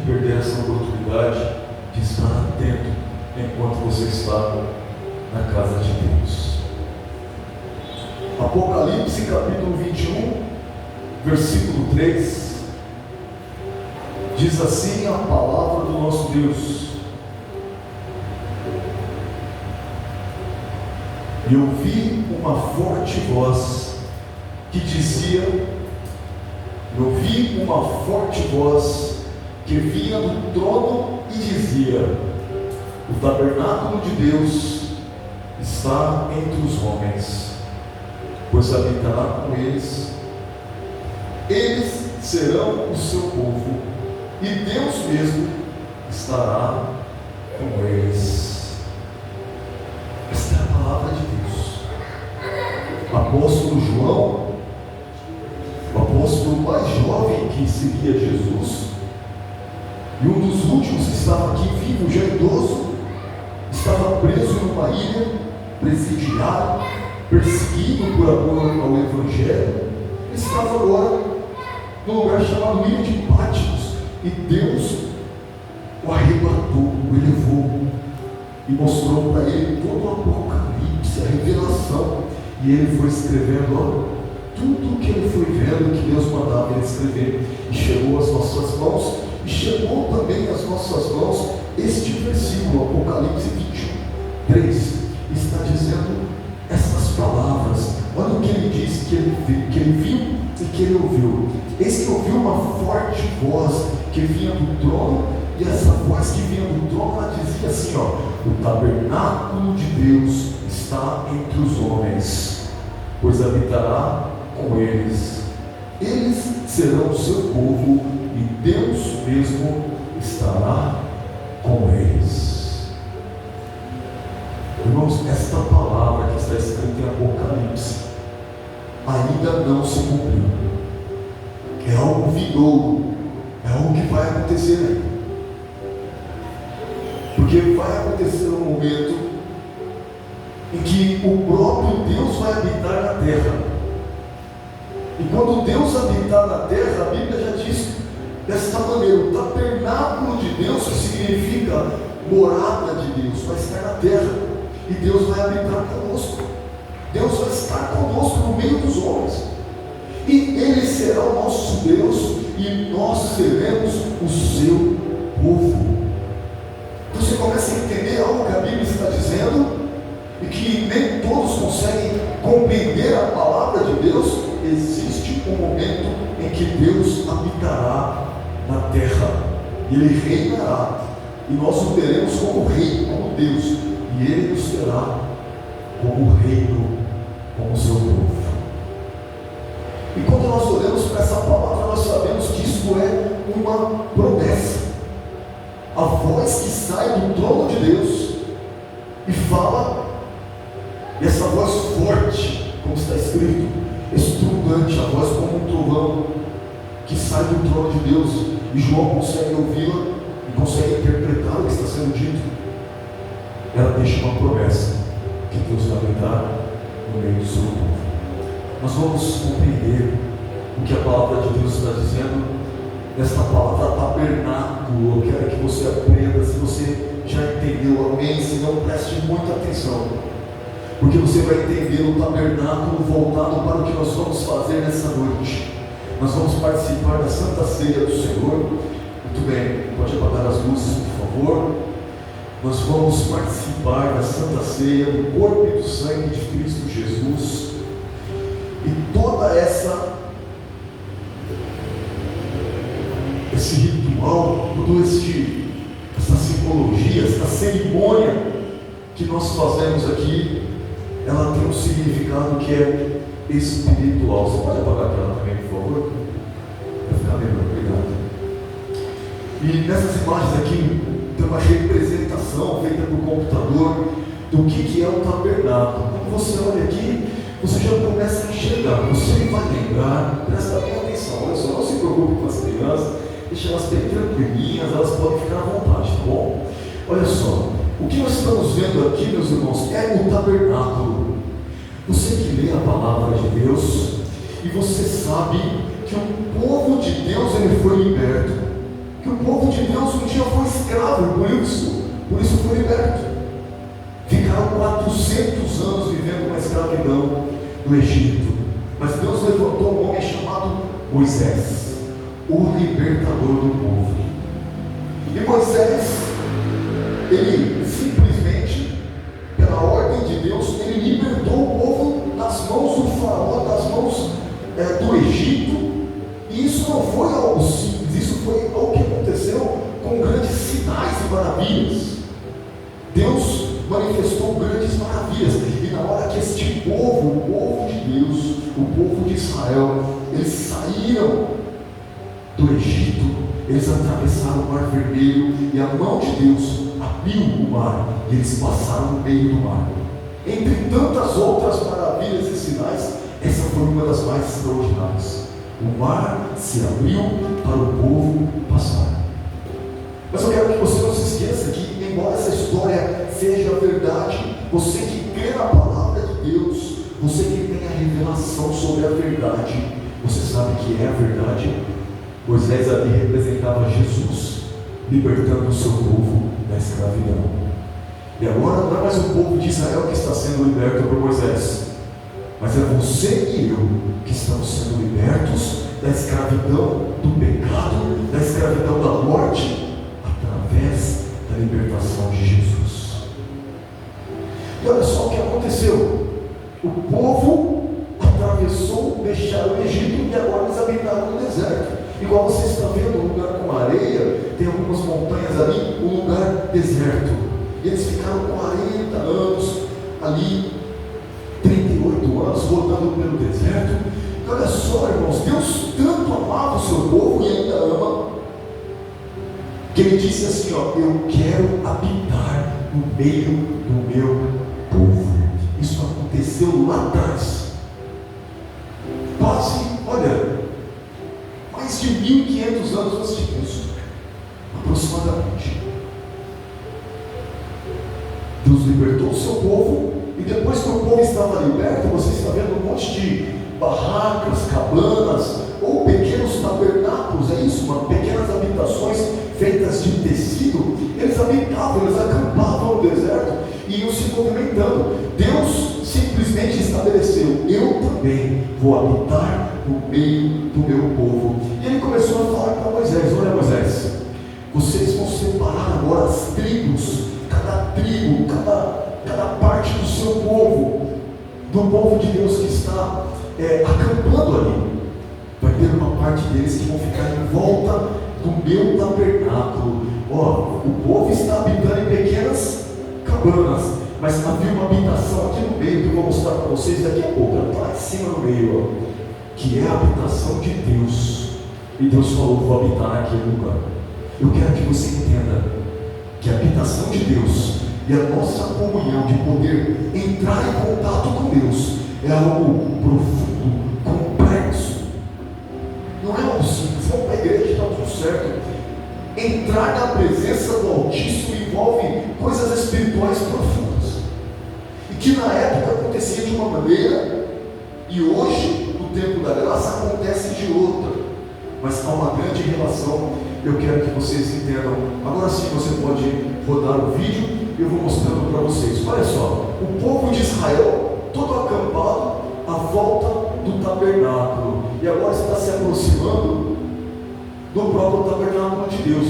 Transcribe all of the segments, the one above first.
perder essa oportunidade de estar atento enquanto você está na casa de Deus. Apocalipse capítulo 21, versículo 3, diz assim a palavra do nosso Deus: e ouvi uma forte voz que vinha do trono e dizia: o tabernáculo de Deus está entre os homens, pois habitará com eles, eles serão o seu povo, e Deus mesmo estará com eles. Esta é a palavra de Deus. Apóstolo João, o apóstolo mais jovem que seguia Jesus, e um dos últimos que estava aqui vivo, já idoso, estava preso em uma ilha, presidiário, perseguido por amor ao Evangelho. Ele estava agora num lugar chamado Ilha de Patmos, e Deus o arrebatou, o elevou, e mostrou para ele todo o Apocalipse, a revelação, e ele foi escrevendo tudo o que ele foi vendo, que Deus mandava ele escrever, e chegou às nossas mãos, e chegou também às nossas mãos este versículo, Apocalipse 21, 3, está dizendo essas palavras. Olha o que ele disse, que ele viu e que ele ouviu. Esse que ouviu uma forte voz que vinha do trono, e essa voz que vinha do trono, ela dizia assim: o tabernáculo de Deus está entre os homens, pois habitará com eles, eles serão o seu povo, e Deus mesmo estará com eles. Irmãos, esta palavra que está escrita em Apocalipse ainda não se cumpriu. É algo vindouro, é algo que vai acontecer ainda. Porque vai acontecer um momento em que o próprio Deus vai habitar na terra. E quando Deus habitar na terra, a Bíblia já diz desta maneira: o tabernáculo de Deus, que significa morada de Deus, vai estar na terra, e Deus vai habitar conosco. Deus vai estar conosco no meio dos homens, e Ele será o nosso Deus, e nós seremos o seu povo. Você começa a entender algo que a Bíblia está dizendo, e que nem todos conseguem compreender a palavra de Deus. Existe um momento em que Deus habitará na terra, Ele reinará, e nós o teremos como rei, como Deus, e Ele nos terá como reino, como seu povo. E quando nós olhamos para essa palavra, nós sabemos que isso é uma promessa. A voz que sai do trono de Deus e fala, e essa voz forte, como está escrito, estrondante, a voz como um trovão, que sai do trono de Deus, e João consegue ouvi-la e consegue interpretar o que está sendo dito. Ela deixa uma promessa, que Deus vai habitar no meio do seu povo. Nós vamos compreender o que a palavra de Deus está dizendo nesta palavra tabernáculo. Eu quero que você aprenda. Se você já entendeu, amém. Se não, preste muita atenção, porque você vai entender o tabernáculo voltado para o que nós vamos fazer nessa noite. Nós vamos participar da Santa Ceia do Senhor. Muito bem, pode apagar as luzes, por favor. Nós vamos participar da Santa Ceia, do corpo e do sangue de Cristo Jesus. E toda esse ritual, toda essa simbologia, essa cerimônia que nós fazemos aqui, ela tem um significado que é espiritual. Você pode apagar aquela também, por favor? Vai ficar melhor, obrigado. E nessas imagens aqui tem uma representação feita no computador do que é o tabernáculo. Quando você olha aqui, você já começa a enxergar, você vai lembrar, presta bem atenção, olha só, não se preocupe com as crianças, deixa elas bem tranquilinhas, elas podem ficar à vontade, tá bom? Olha só, o que nós estamos vendo aqui, meus irmãos, é o tabernáculo. Você que lê a palavra de Deus, e você sabe que o povo de Deus, ele foi liberto. que o povo de Deus um dia foi escravo, por isso foi liberto. Ficaram 400 anos vivendo uma escravidão no Egito, mas Deus levantou um homem chamado Moisés, o libertador do povo. E Moisés, ele simplesmente, pela ordem de Deus, ele libertou o povo das mãos do faraó, das mãos do Egito. E isso não foi algo simples, isso foi algo que aconteceu com grandes sinais e maravilhas. Deus manifestou grandes maravilhas, e na hora que este povo, o povo de Deus, o povo de Israel, eles saíram do Egito, eles atravessaram o Mar Vermelho, e a mão de Deus abriu o mar, e eles passaram no meio do mar. Entre tantas outras maravilhas e sinais, essa foi uma das mais extraordinárias. O mar se abriu para o povo passar. Mas eu quero que você não se esqueça que, embora essa história seja verdade, você que crê na palavra de Deus, você que tem a revelação sobre a verdade, você sabe que é a verdade. Moisés ali representava Jesus, libertando o seu povo da escravidão. E agora não é mais o povo de Israel que está sendo liberto por Moisés, mas é você e eu que estamos sendo libertos da escravidão do pecado, da escravidão da morte, através da libertação de Jesus. E olha só o que aconteceu. O povo atravessou, deixaram o Egito, e agora eles habitaram no deserto. Igual você está vendo, um lugar com areia, tem algumas montanhas ali, um lugar deserto. E eles ficaram 40 anos ali, 38 anos, rodando pelo deserto. E olha só, irmãos, Deus tanto amava o seu povo, e ainda ama, que ele disse assim, ó: eu quero habitar no meio do meu povo. Isso aconteceu lá atrás, quase, olha, mais de 1500 anos antes de Cristo, aproximadamente. Deus libertou o seu povo, e depois que o povo estava liberto, você está vendo um monte de barracas, cabanas, ou pequenos tabernáculos, é isso, pequenas habitações feitas de tecido. Eles habitavam, eles acampavam no deserto e iam se movimentando. Deus simplesmente estabeleceu: eu também vou habitar no meio do meu povo. E ele começou a falar para Moisés: olha, Moisés, vocês vão separar agora as tribos, cada tribo, cada parte do seu povo, do povo de Deus que está acampando ali. Vai ter uma parte deles que vão ficar em volta do meu tabernáculo. O povo está habitando em pequenas cabanas, mas havia uma habitação aqui no meio, que eu vou mostrar para vocês daqui a pouco, lá em cima no meio, que é a habitação de Deus. E Deus falou: vou habitar naquele lugar. Eu quero que você entenda que a habitação de Deus e a nossa comunhão de poder entrar em contato com Deus é algo profundo, complexo. Não é algo simples. Vamos para a igreja, está tudo certo. Entrar na presença do Altíssimo envolve coisas espirituais profundas, e que na época acontecia de uma maneira, e hoje, no tempo da graça, acontece de outra. Mas há uma grande relação. Eu quero que vocês entendam. Agora sim, você pode rodar o vídeo e eu vou mostrando para vocês. Olha só, o povo de Israel, todo acampado à volta do tabernáculo, e agora está se aproximando do próprio tabernáculo de Deus.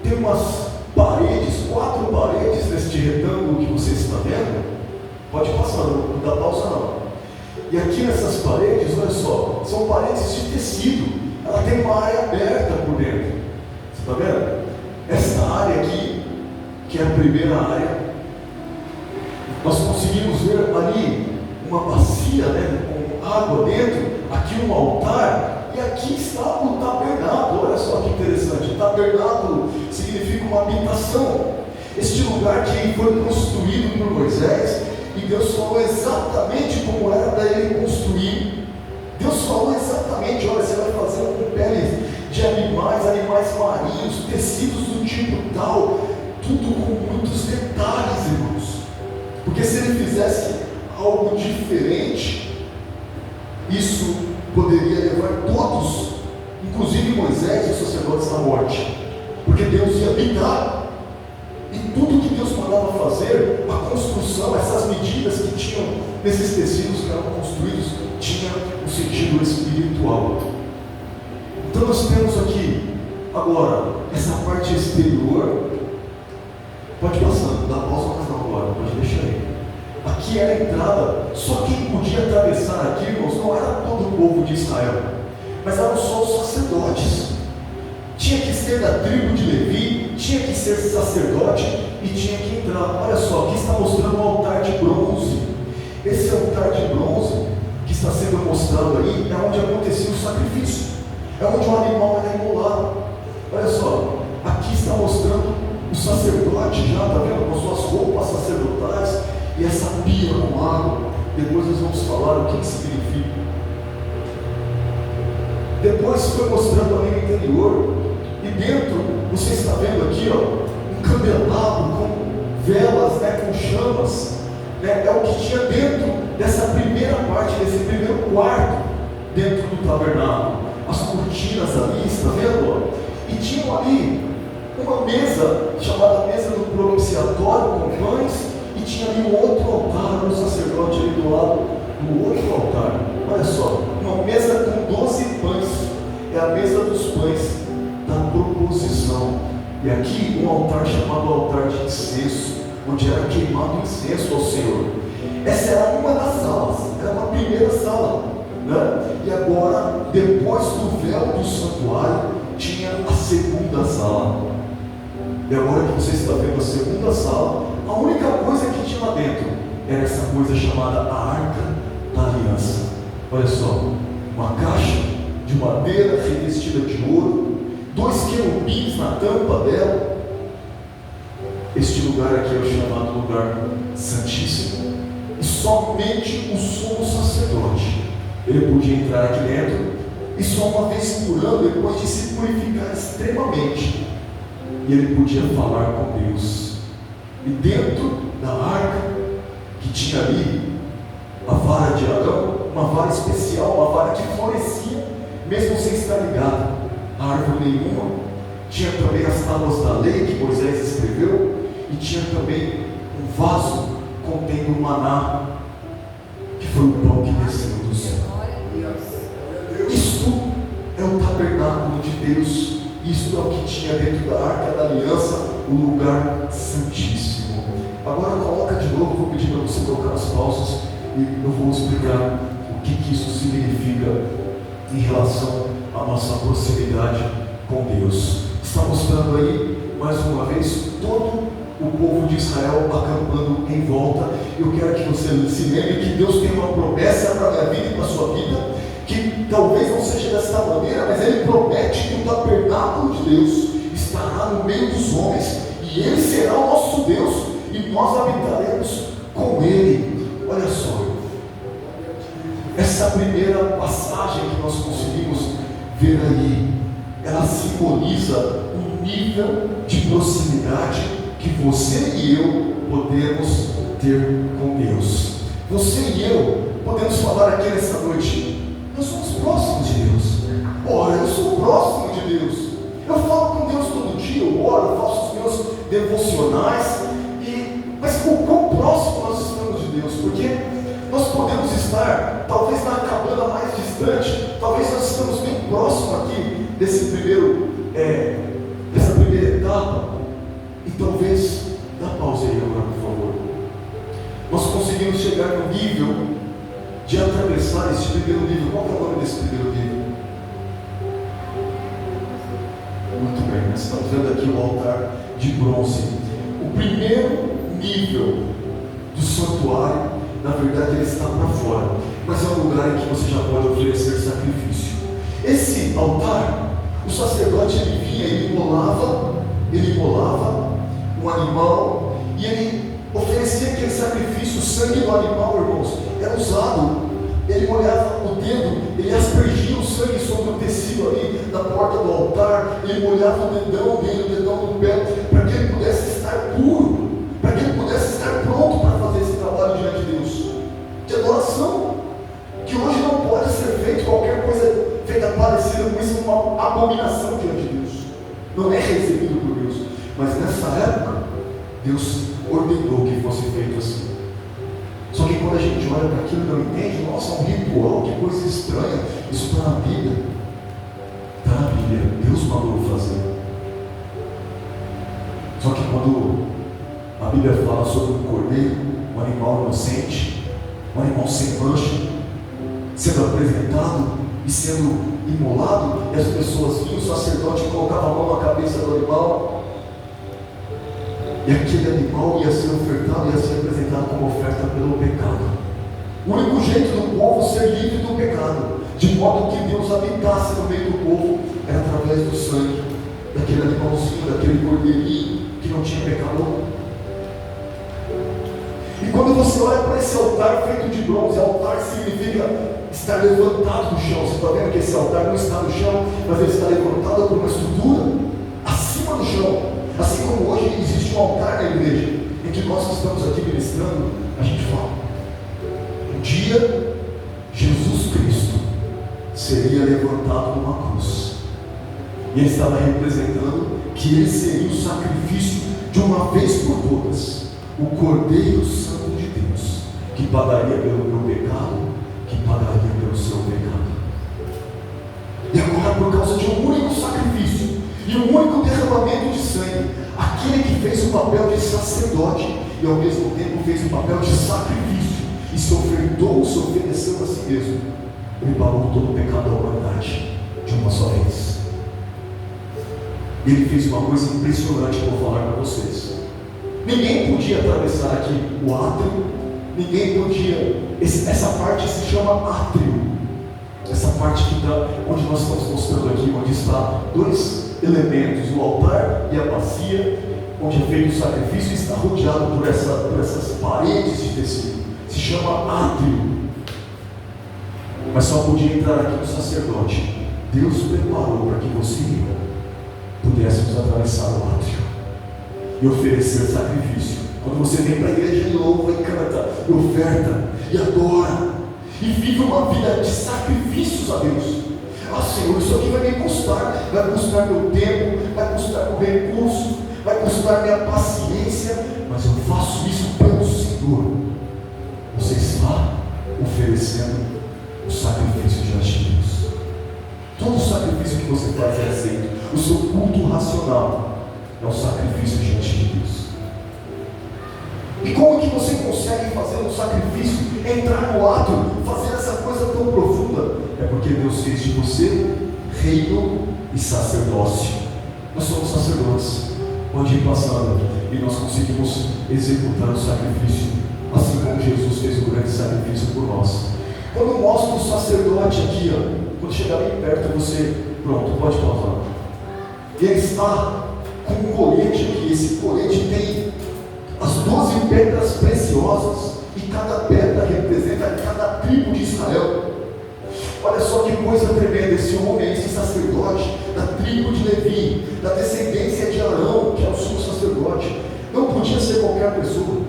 Tem umas paredes, 4 paredes neste retângulo que você está vendo. Pode passar, não dá pausa não. E aqui nessas paredes, olha só, são paredes de tecido. Ela tem uma área aberta por dentro. Você está vendo? Essa área aqui, que é a primeira área, nós conseguimos ver ali uma bacia, com água dentro, aqui um altar, e aqui está o tabernáculo. Olha só que interessante, o tabernáculo significa uma habitação. Este lugar que foi construído por Moisés, e Deus falou exatamente como era para ele construir. Deus falou exatamente: olha, você vai fazer com peles de animais marinhos, tecidos do tipo tal, tudo com muitos detalhes, irmãos. Porque se ele fizesse algo diferente, isso poderia levar todos, inclusive Moisés e os sacerdotes, à morte. porque Deus ia habitar. E tudo que Deus mandava fazer, a construção, essas medidas que tinham nesses tecidos que eram construídos, tinha um sentido espiritual. Então nós temos aqui, agora, essa parte exterior. Pode passar, não dá pausa mais não agora, pode deixar aí. Aqui era a entrada, só quem podia atravessar aqui, irmãos, não era todo o povo de Israel, mas eram só os sacerdotes. Tinha que ser da tribo de Levi, tinha que ser sacerdote e tinha que entrar. Olha só, aqui está mostrando um altar de bronze. Esse altar de bronze que está sendo mostrado aí é onde acontecia o sacrifício, é onde o animal era imolado. Olha só, aqui está mostrando o sacerdote já, está vendo, com suas roupas sacerdotais e essa pia com água. Depois nós vamos falar o que significa. Depois foi mostrando ali no interior, e dentro, você está vendo aqui, ó, um candelabro com velas, com chamas, é o que tinha dentro dessa primeira parte, desse primeiro quarto, dentro do tabernáculo. As cortinas ali, está vendo? E tinham ali uma mesa, chamada mesa do propiciatório, com pães, e tinha ali um outro altar, um sacerdote ali do lado do outro altar. Olha só, uma mesa com 12 pães, é a mesa dos pães da proposição. E aqui um altar chamado altar de incenso, onde era queimado incenso ao Senhor. Essa era uma das salas, era uma primeira sala, E agora, depois do véu do santuário, tinha a segunda sala. E agora que você está vendo a segunda sala, a única coisa que tinha lá dentro era essa coisa chamada a Arca da Aliança. Olha só, uma caixa de madeira revestida de ouro, 2 querubins na tampa dela. Este lugar aqui é o chamado lugar santíssimo, e somente o sumo sacerdote ele podia entrar aqui dentro, e só uma vez por ano, depois de se purificar extremamente, e ele podia falar com Deus. E dentro da arca, que tinha ali a vara de Arão, uma vara especial, uma vara que florescia, mesmo sem estar ligada a árvore nenhuma. Tinha também as tábuas da lei que Moisés escreveu, e tinha também um vaso contendo o maná, que foi o pão que desceu do céu. Isto é o tabernáculo de Deus. Isto é o que tinha dentro da Arca da Aliança, o lugar santíssimo. Agora coloca de novo, vou pedir para você colocar as pausas, e eu vou explicar o que isso significa em relação à nossa proximidade com Deus. Está mostrando aí, mais uma vez, todo o povo de Israel acampando em volta. Eu quero que você se lembre que Deus tem uma promessa para a minha vida e para a sua vida, que talvez não seja desta maneira, mas Ele promete que o tabernáculo de Deus estará no meio dos homens, e Ele será o nosso Deus, e nós habitaremos com Ele. Olha só, essa primeira passagem que nós conseguimos ver aí, ela simboliza um nível de proximidade que você e eu podemos ter com Deus. Você e eu podemos falar aqui nessa noite: nós somos próximos de Deus. Ora, eu sou próximo de Deus. Eu falo com Deus todo dia, eu oro, eu faço os meus devocionais. Mas o quão próximo nós estamos de Deus? Porque nós podemos estar, talvez, na cabana mais distante. Talvez nós estamos bem próximo aqui dessa primeira etapa. E talvez, dá pausa aí agora, por favor. Nós conseguimos chegar no nível de atravessar esse primeiro nível. Qual é o nome desse primeiro nível? Muito bem, nós estamos vendo aqui o altar de bronze. O primeiro nível do santuário, na verdade, ele está para fora, mas é um lugar em que você já pode oferecer sacrifício. Esse altar, o sacerdote ele vinha, ele imolava um animal, e ele oferecia aquele sacrifício. O sangue do animal, irmãos, era usado. Ele molhava o dedo, ele aspergia o sangue sobre o tecido ali na porta do altar, ele molhava o dedão dele, o dedão do pé, para que ele pudesse estar puro, para que ele pudesse estar pronto para fazer esse trabalho diante de Deus, de adoração, que hoje não pode ser feito. Qualquer coisa feita parecida com isso é uma abominação diante de Deus, não é recebido Deus ordenou que fosse feito assim. Só que quando a gente olha para aquilo e não entende, nossa, é um ritual, que coisa estranha. Isso está na Bíblia. Está na Bíblia. Deus mandou fazer. Só que quando a Bíblia fala sobre um cordeiro, um animal inocente, um animal sem mancha, sendo apresentado e sendo imolado, e as pessoas vinham, o sacerdote colocava a mão na cabeça do animal, e aquele animal ia ser ofertado, ia ser apresentado como oferta pelo pecado. O único jeito do povo ser livre do pecado, de modo que Deus habitasse no meio do povo, era através do sangue daquele animalzinho, daquele cordeirinho que não tinha pecado. E quando você olha para esse altar feito de bronze, altar significa estar levantado do chão. Você está vendo que esse altar não está no chão, mas ele está levantado por uma estrutura acima do chão. Assim como hoje existe um altar na igreja, em que nós que estamos aqui ministrando, a gente fala: um dia Jesus Cristo seria levantado numa cruz, e ele estava representando que ele seria o sacrifício de uma vez por todas, o Cordeiro Santo de Deus, que pagaria pelo meu pecado, que pagaria pelo seu pecado. E agora, por causa de um único sacrifício e um único derramamento de sangue, aquele que fez o papel de sacerdote e ao mesmo tempo fez o papel de sacrifício e se ofertou, se ofereceu a si mesmo, ele pagou todo o pecado da humanidade de uma só vez. E ele fez uma coisa impressionante que eu vou falar para vocês. Ninguém podia atravessar aqui o átrio, ninguém podia. Essa parte se chama átrio. Essa parte que está, onde nós estamos mostrando aqui, onde está dois elementos, o altar e a bacia, onde é feito o sacrifício, está rodeado por essas paredes de tecido. Se chama átrio. Mas só podia entrar aqui o sacerdote. Deus preparou para que você e eu pudéssemos atravessar o átrio e oferecer sacrifício. Quando você vem para a igreja e louva e canta, e oferta, e adora, e vive uma vida de sacrifícios a Deus. Ah, Senhor, isso aqui vai me custar, vai custar meu tempo, vai custar meu recurso, vai custar minha paciência, mas eu faço isso pelo Senhor. Você está oferecendo o sacrifício diante de Deus. Todo sacrifício que você faz é aceito. O seu culto racional é um sacrifício diante de Deus. E como que você consegue fazer um sacrifício, entrar no ato, fazer essa coisa tão profunda? É porque Deus fez de você reino e sacerdócio. Nós somos sacerdotes. Pode ir passando e nós conseguimos executar o sacrifício, assim como Jesus fez o grande sacrifício por nós. Quando mostra o sacerdote aqui, quando chegar bem perto, você, pronto, pode pausar. Ele está com um colete aqui. Esse colete tem as 12 pedras preciosas, e cada pedra representa cada tribo de Israel. Olha só que coisa tremenda. Esse homem, esse sacerdote da tribo de Levi, da descendência de Arão, que é o sumo sacerdote, não podia ser qualquer pessoa.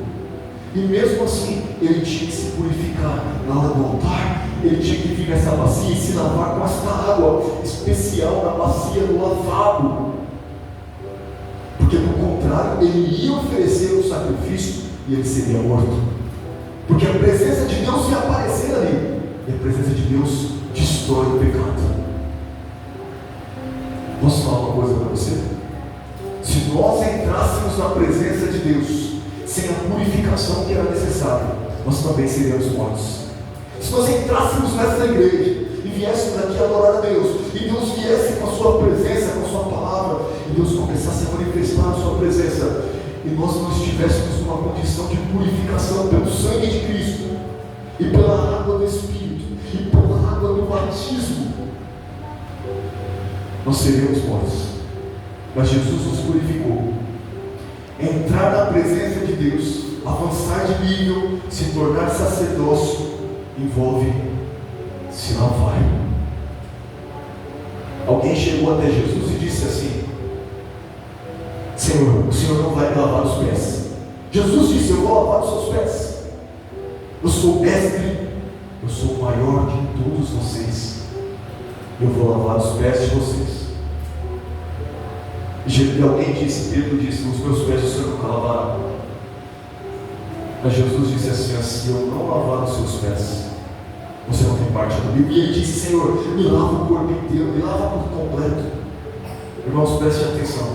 E mesmo assim, ele tinha que se purificar na hora do altar. Ele tinha que vir nessa bacia e se lavar com esta água especial na bacia do lavabo. Porque do contrário, ele ia oferecer um sacrifício e ele seria morto. Porque a presença de Deus ia aparecer ali. E a presença de Deus destrói o pecado. Posso falar uma coisa para você? Se nós entrássemos na presença de Deus sem a purificação que era necessária, nós também seríamos mortos. Se nós entrássemos nessa igreja e viéssemos aqui adorar a Deus, e Deus viesse com a sua presença, com a sua palavra, e Deus começasse a manifestar a sua presença, e nós não estivéssemos numa condição de purificação pelo sangue de Cristo, e pela água do Espírito, e pela água do batismo, nós seríamos mortos. Mas Jesus nos purificou. Entrar na presença de Deus, avançar de nível, se tornar sacerdócio, envolve se lavar. Alguém chegou até Jesus e disse assim: Senhor, o Senhor não vai me lavar os pés. Jesus disse: eu vou lavar os seus pés. Eu sou o mestre, eu sou o maior de todos vocês. Eu vou lavar os pés de vocês. E alguém disse, Pedro disse: os meus pés o Senhor nunca lavará. Mas Jesus disse assim: se eu não lavar os seus pés, você não tem parte comigo. E ele disse: Senhor, me lava o corpo inteiro, me lava por completo. Irmãos, prestem atenção.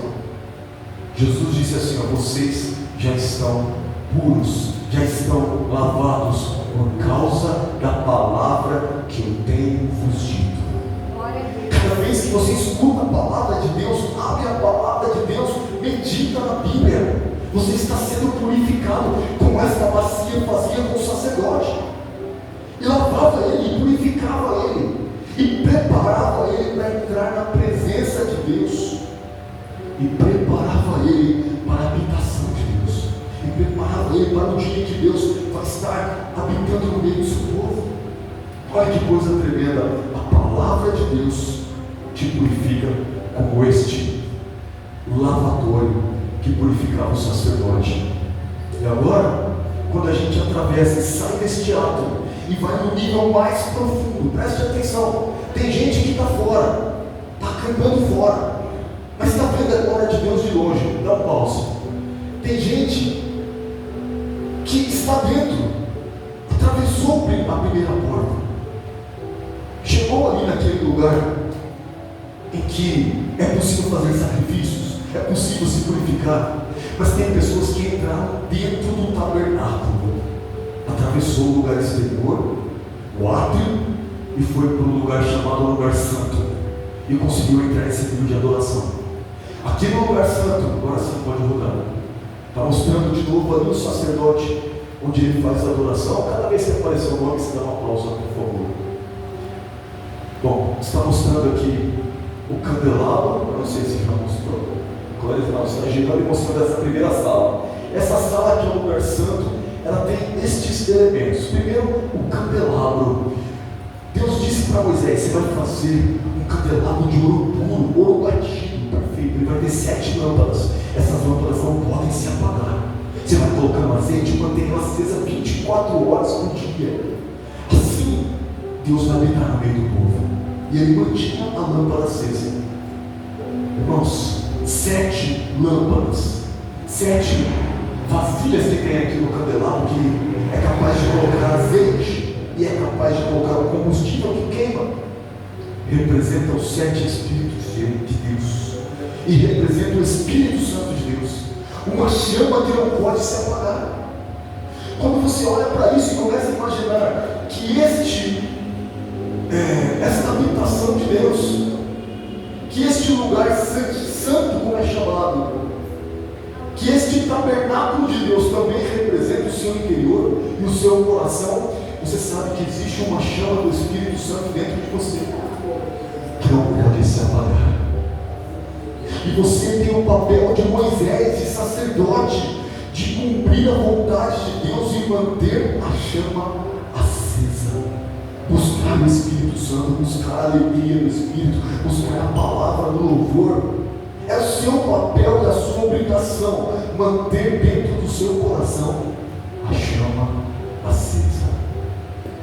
Jesus disse assim: vocês já estão puros, já estão lavados por causa da palavra que eu tenho vos dito. Cada vez que você escuta a palavra de Deus, abre a palavra de Deus, medita na Bíblia, você está sendo purificado, como esta bacia fazia com o sacerdote. E lavava ele, e purificava ele, e preparava ele para entrar na presença de Deus, e preparava ele para a habitação de Deus, e preparava ele para o dia que Deus vai estar habitando no meio do seu povo. Olha que coisa tremenda, a palavra de Deus te purifica como este lavatório que purificava o sacerdote. E agora, quando a gente atravessa e sai deste ato e vai no nível mais profundo, preste atenção, tem gente que está fora, está acampando fora, mas está vendo a glória de Deus de longe. Dá um pause. Tem gente que está dentro, atravessou a primeira porta, chegou ali naquele lugar em que é possível fazer sacrifícios, é possível se purificar, mas tem pessoas que entraram dentro do tabernáculo, atravessou o lugar exterior, o átrio, e foi para um lugar chamado lugar santo, e conseguiu entrar nesse nível de adoração. Aqui no lugar santo, agora sim pode rodar, está mostrando de novo ali o sacerdote, onde ele faz a adoração. Cada vez que aparecer o nome, você dá um aplauso, por favor. Bom, está mostrando aqui o candelabro, eu não sei se já mostrou, agora ele está girando e mostrando essa primeira sala. Essa sala que é o lugar santo, ela tem estes elementos. Primeiro, o candelabro. Deus disse para Moisés: você vai fazer um candelabro de ouro puro, ouro batido, perfeito. Ele vai ter 7 lâmpadas. Essas lâmpadas não podem se apagar. Você vai colocando azeite e mantém ela acesa 24 horas por dia. Assim, Deus vai habitar no meio do povo. E ele mantinha a lâmpada acesa. Irmãos, 7 lâmpadas, 7 vasilhas que tem aqui no candelabro, que é capaz de colocar azeite e é capaz de colocar o combustível que queima. Representa os 7 Espíritos de Deus, e representa o Espírito Santo de Deus, uma chama que não pode se apagar. Quando você olha para isso e começa a imaginar que esta habitação de Deus, que este lugar santo, como é chamado, que este tabernáculo de Deus também representa o seu interior e o seu coração, você sabe que existe uma chama do Espírito Santo dentro de você, que não pode se apagar. E você tem o papel de Moisés, de sacerdote, de cumprir a vontade de Deus e manter a chama acesa. Buscar o Espírito Santo, buscar a alegria do Espírito, buscar a palavra do louvor. É o seu papel e a sua obrigação manter dentro do seu coração a chama acesa,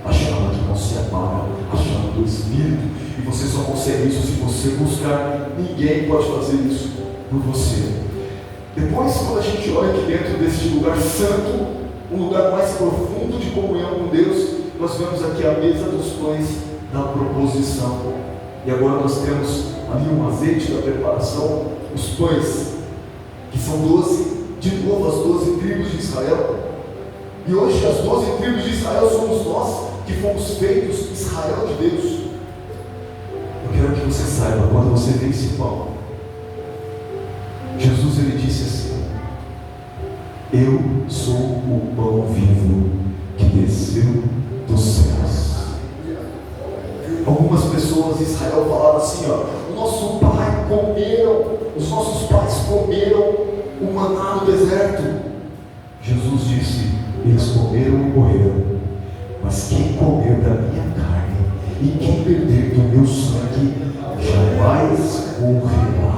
a chama que não se apaga, a chama do Espírito. E você só consegue isso se você buscar. Ninguém pode fazer isso por você. Depois, quando a gente olha aqui dentro deste lugar santo, um lugar mais profundo de comunhão com Deus, nós vemos aqui a mesa dos pães da proposição. E agora nós temos ali um azeite da preparação, os pães, que são 12, de novo as 12 tribos de Israel. E hoje as 12 tribos de Israel somos nós, que fomos feitos Israel de Deus. Eu quero que você saiba, quando você vê esse pão, Jesus ele disse assim: eu sou o pão vivo que desceu dos céus. Algumas pessoas de Israel falaram assim: os nossos pais comeram o maná no deserto. Jesus disse: eles comeram e morreram, mas quem comer da minha carne e quem beber do meu sangue jamais morrerá.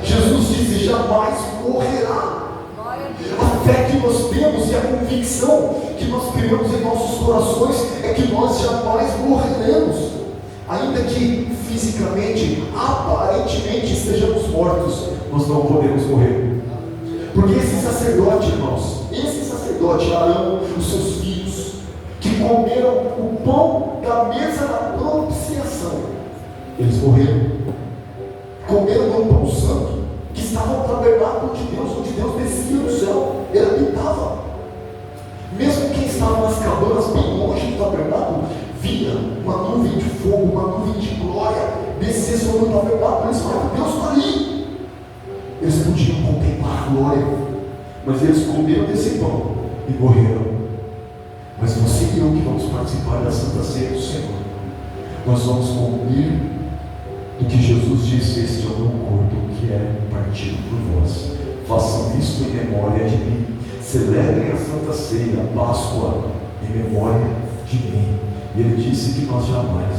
Jesus disse: jamais morrerá. A fé que nós temos e a convicção que nós criamos em nossos corações é que nós jamais morreremos, ainda que fisicamente, aparentemente estejamos mortos, nós não podemos morrer. Porque esse sacerdote, irmãos, sacerdote Arão, os seus filhos, que comeram o pão da mesa da propiciação, eles morreram. Comeram do pão santo, que estava no tabernáculo de Deus, onde Deus descia do céu, ele habitava. Mesmo quem estava nas cabanas bem longe do tabernáculo, via uma nuvem de fogo, uma nuvem de glória descer sobre o tabernáculo. Eles falavam: Deus está ali. Eles podiam contemplar a glória, mas eles comeram desse pão e morreram. Mas você e eu que vamos participar da Santa Ceia do Senhor, nós vamos comer do que Jesus disse: este é o meu corpo que é partido por vós. Façam isso em memória de mim. Celebrem a Santa Ceia, a Páscoa, em memória de mim. E ele disse que nós jamais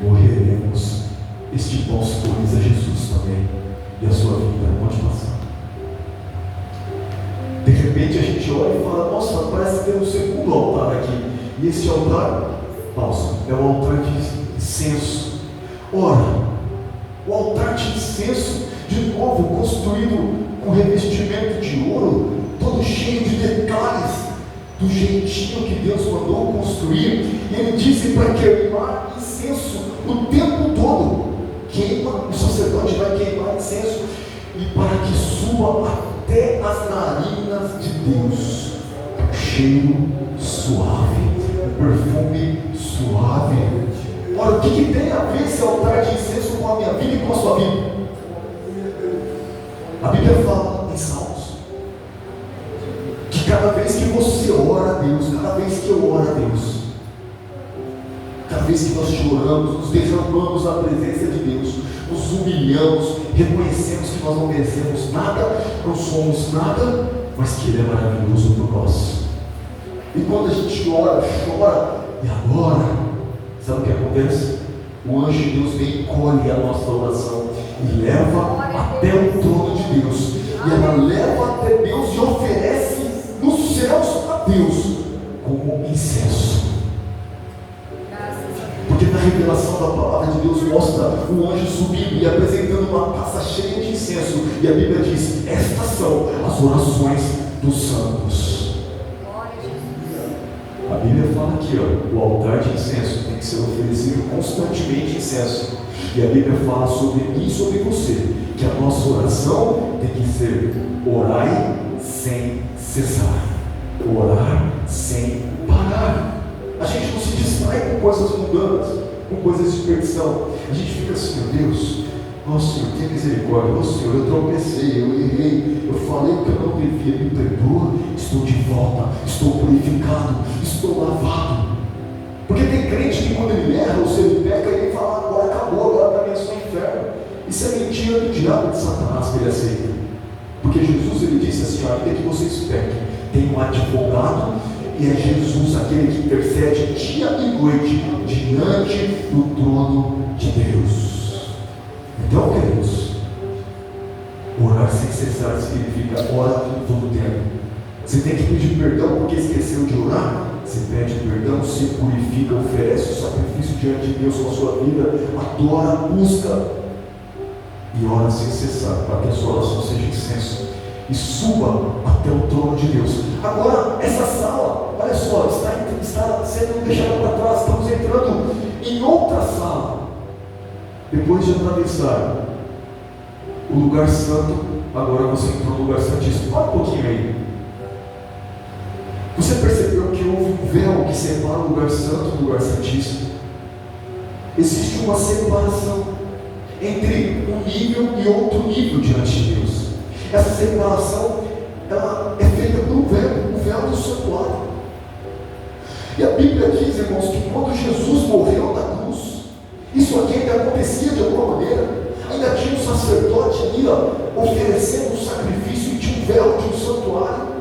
morreremos. Este pão simboliza Jesus também e a sua vida. Pode passar. De repente a gente olha e fala: nossa, parece ter um segundo altar aqui. E esse altar, pausa, é o altar de incenso. Ora, o altar de incenso, de novo, construído com revestimento de ouro, todo cheio de detalhes, do jeitinho que Deus mandou construir. E ele disse para queimar incenso o tempo todo. Queima, o sacerdote vai queimar incenso, e para que suba até as narinas de Deus, cheiro suave, perfume suave. Ora, o que tem a ver esse altar de incenso com a minha vida e com a sua vida? A Bíblia fala em Salmos que cada vez que você ora a Deus, cada vez que eu oro a Deus, cada vez que nós choramos, nos derramamos na presença de Deus, nos humilhamos, reconhecemos que nós não merecemos nada, não somos nada, mas que Ele é maravilhoso por nós. E quando a gente ora, chora e adora, sabe o que acontece? O anjo de Deus vem e colhe a nossa oração e leva até o trono de Deus. E ela leva até Deus e oferece nos céus a Deus como incenso. Porque na revelação da palavra de Deus mostra o anjo subindo e apresentando uma taça cheia de incenso. E a Bíblia diz: estas são as orações dos santos. A Bíblia fala aqui, ó, o altar de incenso tem que ser oferecido constantemente incenso. E a Bíblia fala sobre mim e sobre você, que a nossa oração tem que ser: orai sem cessar, orar sem parar. A gente não se distrai com coisas mundanas, com coisas de perdição. A gente fica assim: meu Deus, nossa Senhor, tenha misericórdia. Nossa Senhor, eu tropecei, eu errei, eu falei o que eu não devia, me perdoa, estou de volta, estou purificado, estou lavado. Porque tem crente que quando ele erra ou se ele peca, ele fala: agora acabou, agora para mim é só inferno. Isso é mentira do diabo, de Satanás, que ele aceita. Porque Jesus, ele disse assim: ainda que vocês pequem, tem um advogado, e é Jesus aquele que intercede dia e noite diante do trono de Deus. Então, queridos, orar sem cessar significa ora em todo tempo. Você tem que pedir perdão porque esqueceu de orar. Você pede perdão, se purifica, oferece o sacrifício diante de Deus com a sua vida, adora, busca e ora sem cessar, para que a sua oração seja incenso e suba até o trono de Deus. Agora, essa sala, olha só, está sendo deixada para trás. Estamos entrando em outra sala. Depois de atravessar o lugar santo, agora você entrou no lugar santíssimo. Fala um pouquinho aí. Você percebeu que houve um véu que separa o lugar santo do lugar santíssimo? Existe uma separação entre um nível e outro nível diante de Deus. Essa separação, ela é feita por um véu, o véu do santuário. E a Bíblia diz, irmãos, que quando Jesus morreu na cruz, isso aqui ainda acontecia de alguma maneira. Ainda tinha um sacerdote ali, oferecendo um sacrifício, e tinha um véu de um santuário.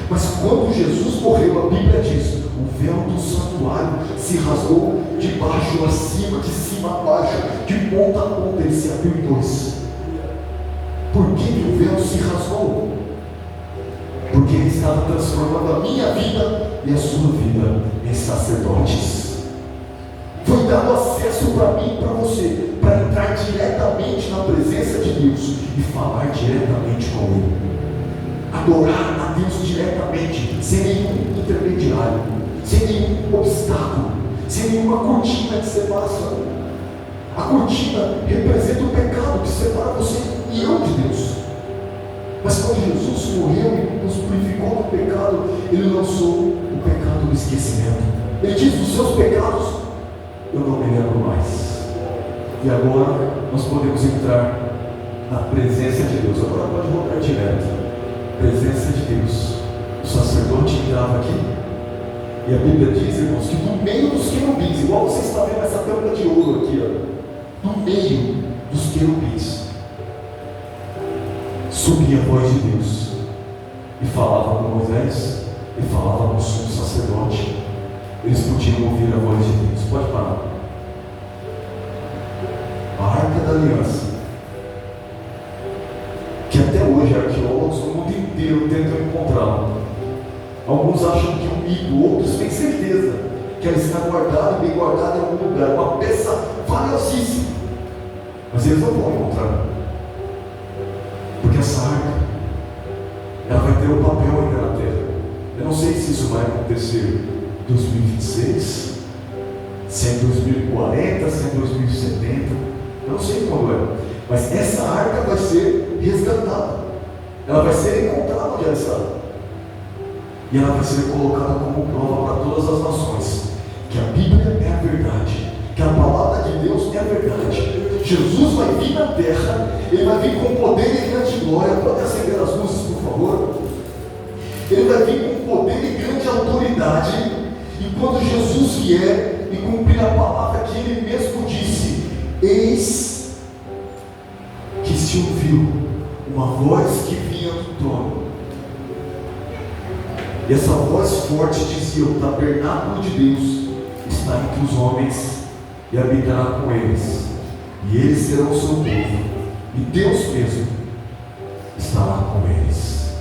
Mas quando Jesus morreu, a Bíblia diz: o véu do santuário se rasgou de baixo a cima, de cima a baixo, de ponta a ponta, ele se abriu em dois. Por que o véu se rasgou? Porque ele estava transformando a minha vida e a sua vida em sacerdotes. Foi dado acesso para mim e para você, para entrar diretamente na presença de Deus e falar diretamente com Ele, adorar Deus diretamente, sem nenhum intermediário, sem nenhum obstáculo, sem nenhuma cortina que separa. A cortina representa o pecado que separa você e eu de Deus. Mas quando Jesus morreu e nos purificou do pecado, Ele lançou o pecado do esquecimento. Ele diz: dos seus pecados eu não me lembro mais. E agora nós podemos entrar na presença de Deus. Agora pode voltar direto. Presença de Deus. O sacerdote entrava aqui, e a Bíblia diz, irmãos, que no meio dos querubins, igual você está vendo essa tampa de ouro aqui, ó, no meio dos querubins, subia a voz de Deus e falava com Moisés e falava com o sumo sacerdote. Eles podiam ouvir a voz de Deus. Pode parar. A Arca da Aliança, que até hoje arqueólogos no mundo inteiro tentam encontrá-la. Alguns acham que é um mito, outros têm certeza que ela está guardada e bem guardada em algum lugar, uma peça valiosíssima, mas eles não vão encontrar, porque essa arca, ela vai ter um papel ainda na terra. Eu não sei se isso vai acontecer em 2026, se é em 2040, se é em 2070, eu não sei quando é, mas essa arca vai ser resgatada, ela vai ser encontrada onde ela está, e ela vai ser colocada como prova para todas as nações, que a Bíblia é a verdade, que a palavra de Deus é a verdade. Jesus vai vir na terra, Ele vai vir com poder e grande glória. Pode acender as luzes, por favor. Ele vai vir com poder e grande autoridade, e quando Jesus vier e cumprir a palavra que Ele mesmo disse, eis que se ouviu uma voz que vinha do trono, e essa voz forte dizia: o tabernáculo de Deus está entre os homens e habitará com eles, e eles serão o seu povo, e Deus mesmo estará com eles.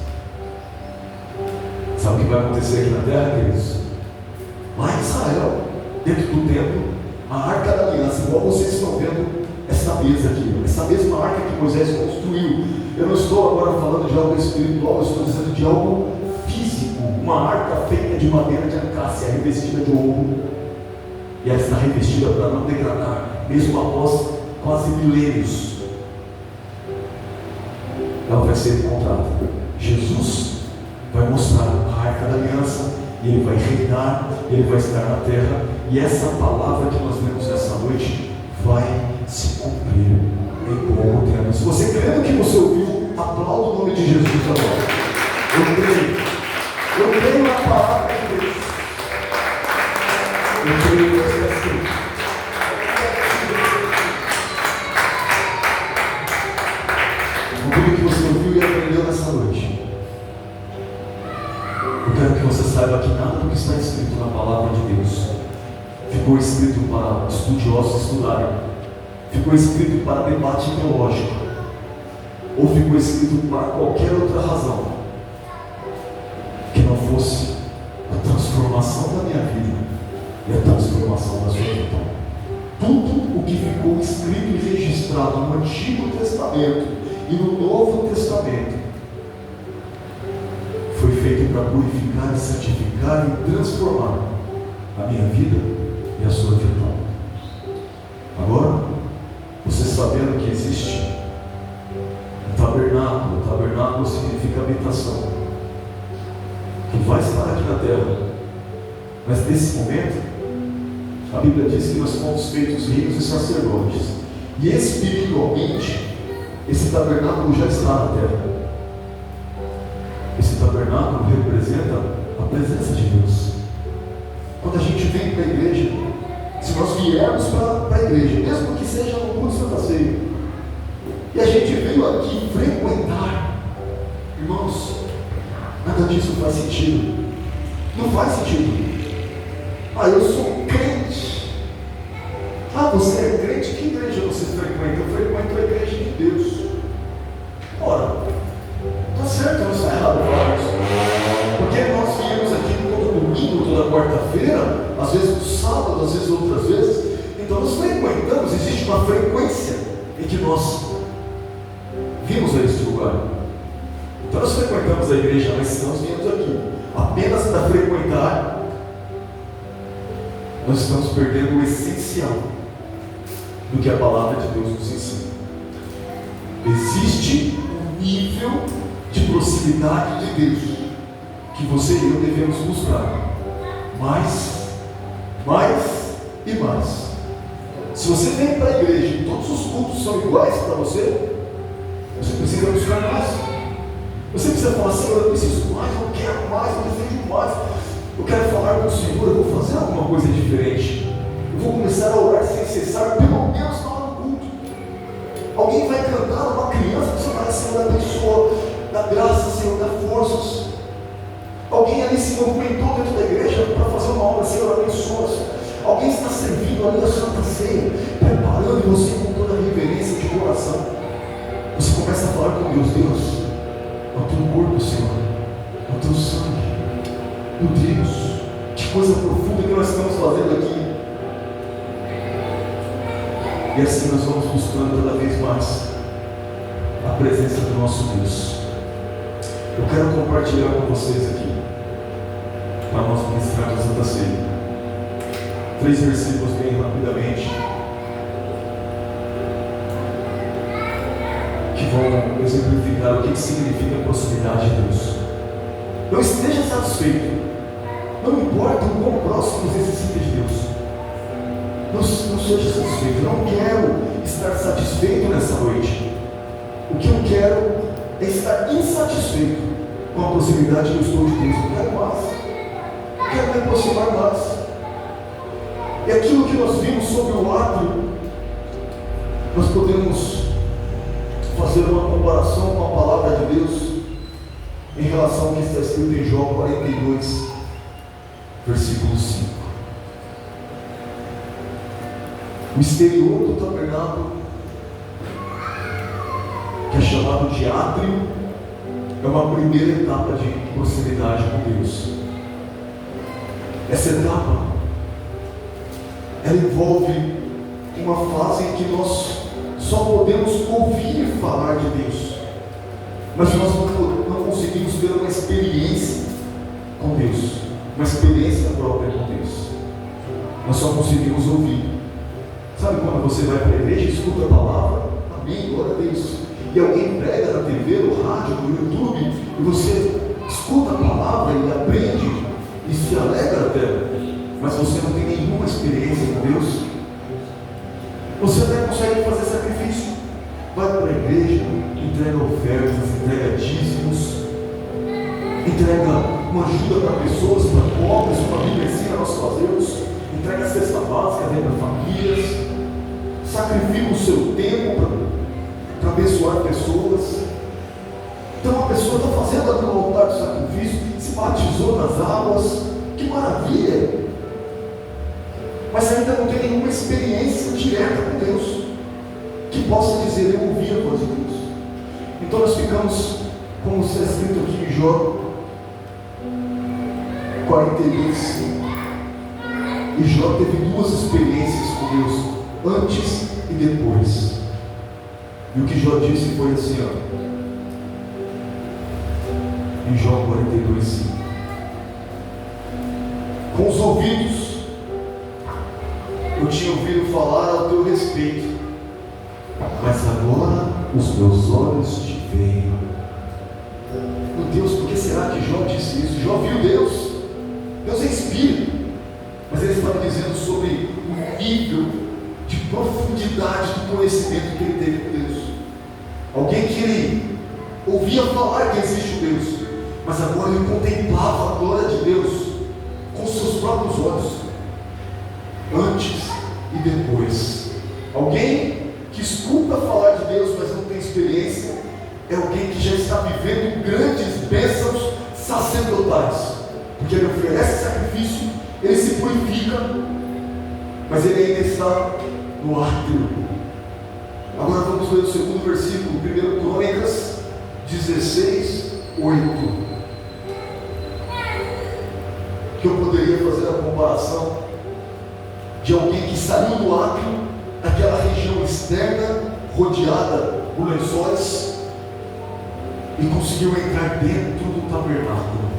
Sabe o que vai acontecer aqui na terra, queridos? Lá em Israel, dentro do templo, a Arca da Aliança, igual vocês estão vendo essa mesa aqui, essa mesma arca que Moisés construiu. Eu não estou agora falando de algo espiritual, eu estou dizendo de algo físico. Uma arca feita de madeira de acácia, revestida de ouro, e ela está revestida para não degradar, mesmo após quase milênios. Ela vai ser encontrada. Jesus vai mostrar a Arca da Aliança, e Ele vai reinar, e Ele vai estar na terra, e essa palavra que nós lemos nessa noite vai se cumprir em pouco tempo. Se você crê no que você ouviu, aplauda o nome de Jesus agora. Eu creio na palavra de Deus. Eu creio que você é assim. O que você ouviu e aprendeu nessa noite, eu quero que você saiba que nada do que está escrito na palavra de Deus ficou escrito para estudiosos estudarem, ficou escrito para debate teológico, ou ficou escrito para qualquer outra razão que não fosse a transformação da minha vida e a transformação da sua vida. Tudo o que ficou escrito e registrado no Antigo Testamento e no Novo Testamento foi feito para purificar e santificar e transformar a minha vida e a sua vida. Agora, você sabendo que existe um tabernáculo, tabernáculo significa habitação, que vai estar aqui na terra, mas nesse momento a Bíblia diz que nós fomos feitos reis e sacerdotes, e espiritualmente esse tabernáculo já está na terra. Esse tabernáculo representa a presença de Deus. Quando a gente vem para a igreja, se nós viermos para a igreja, mesmo que seja no culto de Santa Ceia, e a gente veio aqui frequentar, irmãos, nada disso faz sentido. Não faz sentido. Ah, eu sou crente. Ah, você é crente? Que igreja você frequenta? Eu frequento a igreja de Deus. Ora, está certo, não está errado falar isso. Porque nós viemos aqui todo domingo, toda quarta-feira, às vezes no sábado, às vezes outras vezes. Então nós frequentamos, existe uma frequência em que nós vimos a este lugar. O Então nós frequentamos a igreja, mas nós viemos aqui apenas para frequentar. Nós estamos perdendo o essencial do que a palavra de Deus nos ensina. Existe um nível de proximidade de Deus que você e eu devemos buscar mais e mais. Se você vem para a igreja e todos os cultos são iguais para você, você precisa buscar mais. Você precisa falar: Senhor, eu preciso mais, eu quero mais, eu desejo mais. Eu quero falar com o Senhor, eu vou fazer alguma coisa diferente. Eu vou começar a orar sem cessar, pelo menos na hora do culto. Alguém vai cantar, uma criança, você vai: Senhor, abençoa, dá graça, Senhor, dá forças. Alguém ali se movimentou dentro da igreja para fazer uma obra: Senhor, abençoa. Alguém está servindo ali a Santa Ceia, preparando você com toda a reverência de coração. Você começa a falar com Deus: Deus, é o teu corpo, Senhor, é o teu sangue. Meu Deus, que coisa profunda que nós estamos fazendo aqui. E assim nós vamos buscando cada vez mais a presença do nosso Deus. Eu quero compartilhar com vocês aqui, para nós ministrarmos a Santa Ceia, 3 versículos bem rapidamente, que vão exemplificar o que significa a proximidade de Deus. Não esteja satisfeito, não importa o quão próximo você se sinta de Deus. Não seja satisfeito. Não quero estar satisfeito nessa noite. O que eu quero é estar insatisfeito com a proximidade que eu estou de Deus. Eu quero mais, eu quero me aproximar mais. E aquilo que nós vimos sobre o átrio, nós podemos fazer uma comparação com a palavra de Deus em relação ao que está escrito em Jó 42, versículo 5. O exterior do tabernáculo, que é chamado de átrio, é uma primeira etapa de proximidade com Deus. Essa etapa, ela envolve uma fase em que nós só podemos ouvir falar de Deus, mas nós não conseguimos ter uma experiência com Deus, uma experiência própria com Deus. Nós só conseguimos ouvir. Sabe quando você vai para a igreja e escuta a palavra? Amém, glória a Deus. E alguém prega na TV, no rádio, no YouTube, e você escuta a palavra e aprende e se alegra até, mas você não tem nenhuma experiência com Deus. Você até consegue fazer sacrifício, vai para a igreja, entrega ofertas, entrega dízimos, entrega uma ajuda para pessoas, para pobres, como a Bíblia ensina nós fazemos, entrega cesta básica para famílias, sacrifica o seu tempo para abençoar pessoas. Então a pessoa está fazendo ali no altar do sacrifício, se batizou nas águas, que maravilha! Mas ainda não tem nenhuma experiência direta com Deus, que possa dizer: eu ouvi a voz de Deus. Então nós ficamos, como está escrito aqui em Jó 42, e Jó teve 2 experiências com Deus, antes e depois. E o que Jó disse foi assim, em Jó 42, 5: com os ouvidos eu tinha ouvido falar ao teu respeito, mas agora os meus olhos te veem. Meu Deus, por que será que Jó disse isso? Jó viu Deus. Deus é espírito, mas ele estava dizendo sobre o nível de profundidade do conhecimento que ele teve com Deus. Alguém que ele ouvia falar que existe um Deus, mas agora ele contemplava a glória de Deus com seus próprios olhos, antes e depois. Alguém que escuta falar de Deus, mas não tem experiência, é alguém que já está vivendo grandes bênçãos sacerdotais, porque ele oferece sacrifício, ele se purifica, mas ele ainda está no átrio. Agora vamos ler o segundo versículo, 1 Crônicas 16, 8. Que eu poderia fazer a comparação de alguém que saiu do átrio, daquela região externa, rodeada por lençóis, e conseguiu entrar dentro do tabernáculo,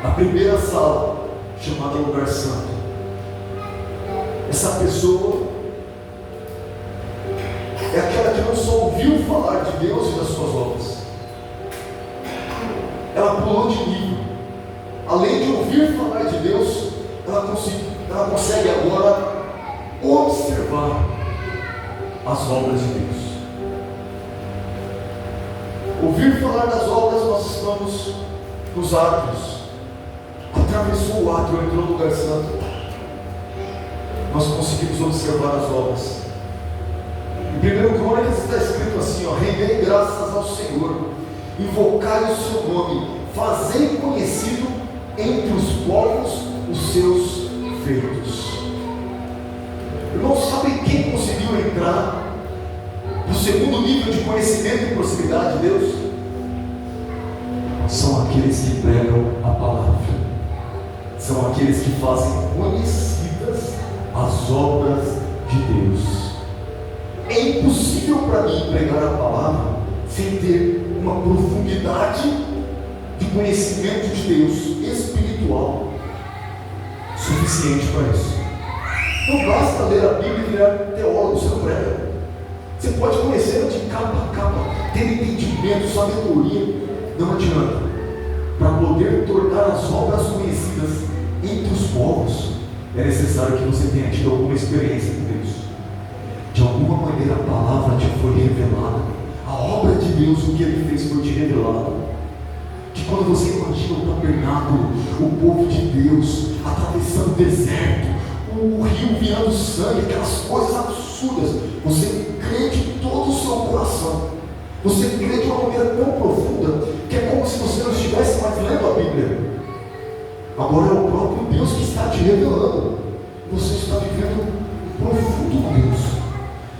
na primeira sala, chamada Lugar Santo. Essa pessoa é aquela que não só ouviu falar de Deus e das suas obras, ela pulou de nível. Além de ouvir falar de Deus, ela consegue agora observar as obras de Deus. Ouvir falar das obras, nós estamos nos átrios. Atravessou o átrio, entrou no lugar santo. Nós conseguimos observar as obras. Em 1 Crônicas está escrito assim: rendei graças ao Senhor, invocai o seu nome, fazei conhecido entre os povos os seus feitos. Irmãos, sabem quem conseguiu entrar no segundo nível de conhecimento e proximidade de Deus? São aqueles que pregam a palavra, são aqueles que fazem conhecidas as obras de Deus. É impossível para mim pregar a palavra sem ter uma profundidade de conhecimento de Deus espiritual suficiente para isso. Não basta ler a Bíblia e virar teólogo, você não prega. Você pode conhecê-la de capa a capa, ter entendimento, sabedoria, não adianta. Para poder tornar as obras conhecidas entre os povos, é necessário que você tenha tido alguma experiência com Deus. De alguma maneira a palavra te foi revelada, a obra de Deus, o que Ele fez foi te revelado. Que quando você imagina o tabernáculo, o povo de Deus atravessando o deserto, o rio virando sangue, aquelas coisas absurdas, você crê de todo o seu coração, você crê de uma maneira tão profunda, que é como se você não estivesse mais lendo a Bíblia. Agora é o próprio Deus que está te revelando. Você está vivendo um profundo com Deus.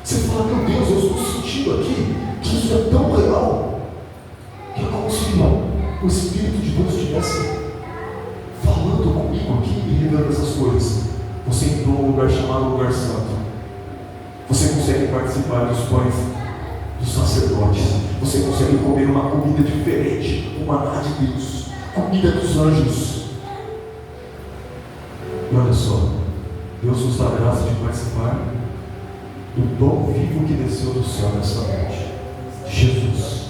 Você fala: meu Deus, eu estou sentindo aqui que isso é tão legal, que é como se o Espírito de Deus estivesse falando comigo aqui e revelando essas coisas. Você entrou num lugar chamado Lugar Santo. Você consegue participar dos pães dos sacerdotes. Você consegue comer uma comida diferente, o maná de Deus, comida dos anjos. E olha só, Deus nos dá graça de participar do pão vivo que desceu do céu nessa noite, Jesus.